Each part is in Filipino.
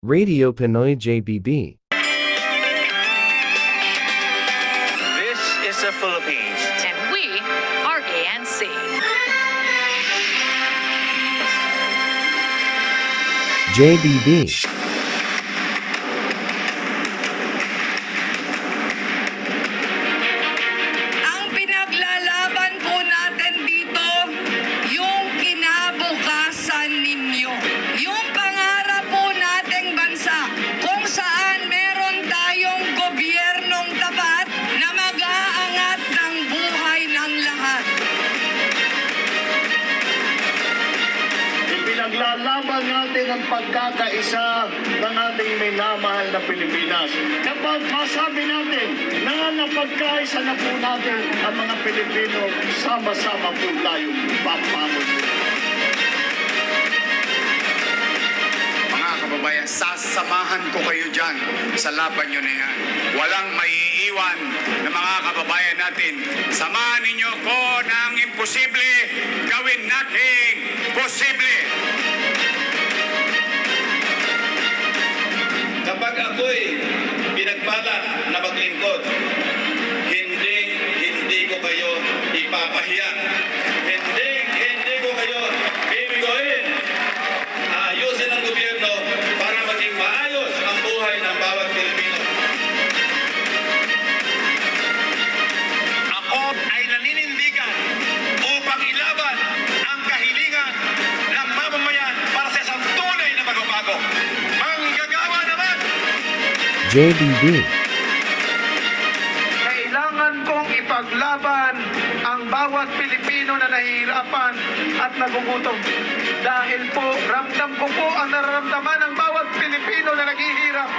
Radio Pinoy JBB. This is the Philippines. And we are ANC. JBB. Ang pinaglalaban po natin dito, yung kinabukasan ninyo. Yung pangarap po nating bansa, kung saan meron tayong gobyernong tapat na mag-aangat ng buhay ng lahat. Ipinaglalaban natin ang pagkakaisa ng ating minamahal na Pilipinas. Kapag masabi natin na napagkaisa na po natin ang mga Pilipino, sama-sama po tayong papangon. Mga kababayan, sasamahan ko kayo dyan sa laban nyo na yan. Walang maiiwan na mga kababayan natin. Samahan ninyo ko na ang imposible, gawin nating posible. Kapag ako'y pinagpala na maglingkod, hindi ko kayo ipapahiya. Hindi ko kayo bibigoyin. Ayusin ang gobyerno para maging maayos ang buhay ng bawat Pilipino. Ako ay naninindigan upang ilaban ang kahilingan ng mamamayan para sa isang tunay na pagbabago. Manggagawa naman! JBB. Kailangan kong ipaglaban ang bawat Pilipino na nahihirapan at nagugutom. Dahil po, ramdam ko po ang nararamdaman ng bawat Pilipino na naghihirap.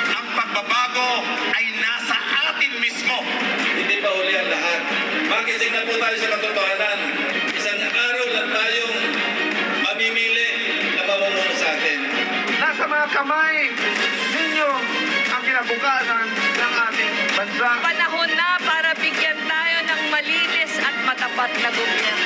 Ang pagbabago ay nasa atin mismo. Hindi pa huli ang lahat. Magising na po tayo sa katotohanan. Isang araw lang tayong mamimili na mamumuno sa atin. Nasa mga kamay ninyo ang kinabukasan ng ating bansa. Panahon na para bigyan tayo ng malinis at matapat na gobyerno.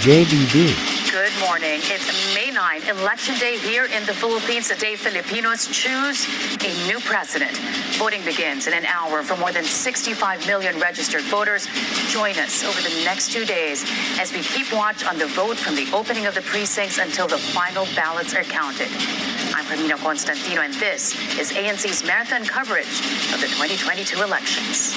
JBB. Good morning. It's May 9, Election Day here in the Philippines, the day Filipinos choose a new president. Voting begins in an hour for more than 65 million registered voters. Join us over the next 2 days as we keep watch on the vote from the opening of the precincts until the final ballots are counted. I'm Pamina Constantino, and this is ANC's marathon coverage of the 2022 elections.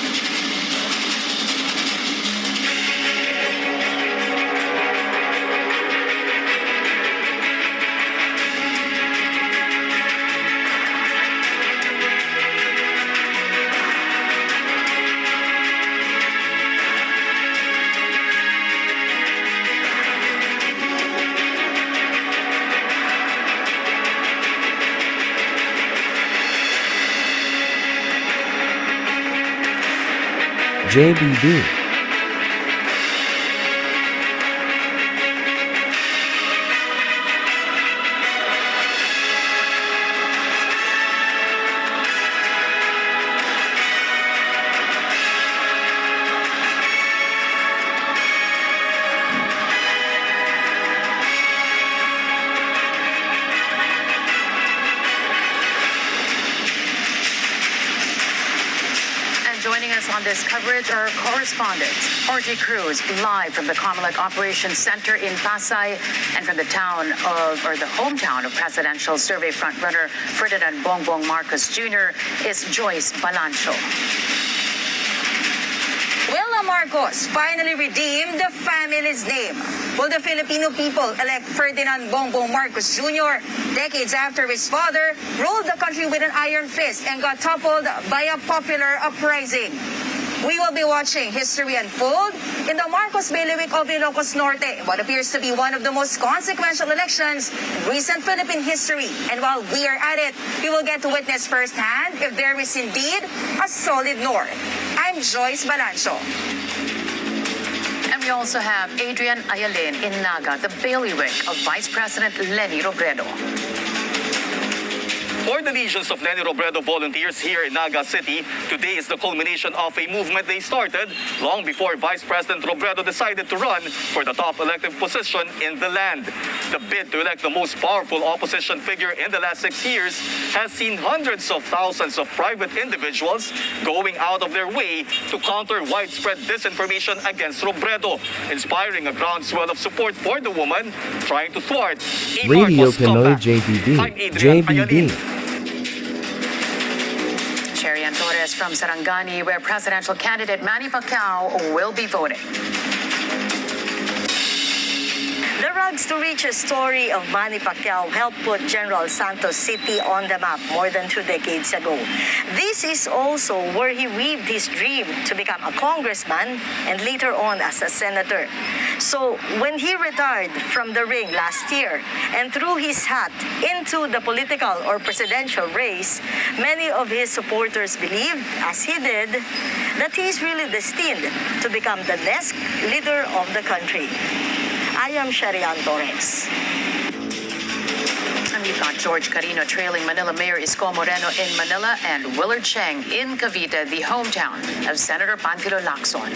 JBB. Joining us on this coverage are correspondents RJ Cruz, live from the Comelec Operations Center in Pasay, and from the hometown of presidential survey frontrunner Ferdinand Bongbong Marcos Jr. is Joyce Balancho. Will Marcos finally redeem the family's name? Will the Filipino people elect Ferdinand Bongbong Marcos Jr. decades after his father ruled the country with an iron fist and got toppled by a popular uprising? We will be watching history unfold in the Marcos bailiwick of Ilocos Norte, what appears to be one of the most consequential elections in recent Philippine history. And while we are at it, we will get to witness firsthand if there is indeed a solid North. I'm Joyce Balancho. And we also have Adrian Ayalin in Naga, the bailiwick of Vice President Leni Robredo. For the legions of Leni Robredo volunteers here in Naga City, today is the culmination of a movement they started long before Vice President Robredo decided to run for the top elective position in the land. The bid to elect the most powerful opposition figure in the last 6 years has seen hundreds of thousands of private individuals going out of their way to counter widespread disinformation against Robredo, inspiring a groundswell of support for the woman trying to thwart a Radio Marcos Pinoy comeback. JBB. I'm Adrian Ayalin. JBB. Sherian Torres from Sarangani, where presidential candidate Manny Pacquiao will be voting. The rags to riches story of Manny Pacquiao helped put General Santos City on the map more than 2 decades ago. This is also where he weaved his dream to become a congressman and later on as a senator. So when he retired from the ring last year and threw his hat into the political or presidential race, many of his supporters believed, as he did, that he is really destined to become the next leader of the country. I am Sherian Torres. And we've got George Carino trailing Manila Mayor Isko Moreno in Manila and Willard Cheng in Cavite, the hometown of Senator Panfilo Lacson.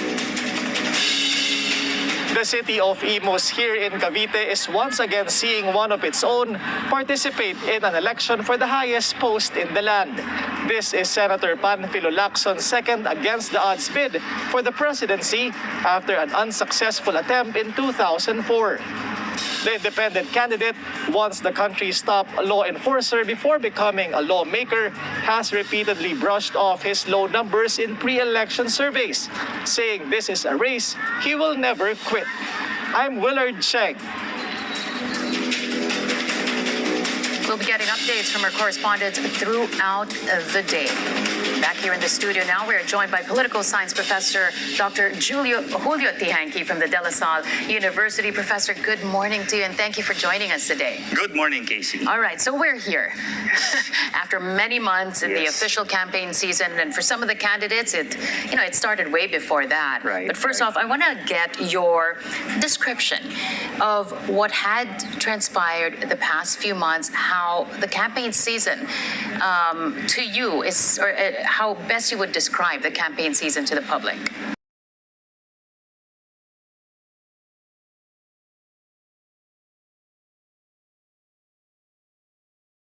The city of Imus here in Cavite is once again seeing one of its own participate in an election for the highest post in the land. This is Senator Panfilo Lacson's second against the odds bid for the presidency after an unsuccessful attempt in 2004. The independent candidate, once the country's top law enforcer before becoming a lawmaker, has repeatedly brushed off his low numbers in pre-election surveys, saying this is a race he will never quit. I'm Willard Cheng. We'll be getting updates from our correspondents throughout the day. Back here in the studio now, we're joined by political science professor Dr. Julio Tihanki from the De La Salle University. Professor, good morning to you, and thank you for joining us today. Good morning, Casey. All right, so we're here after many months in the official campaign season, and for some of the candidates, it started way before that. Right. But first off, I want to get your description of what had transpired the past few months, how the campaign season to you is, or how best you would describe the campaign season to the public.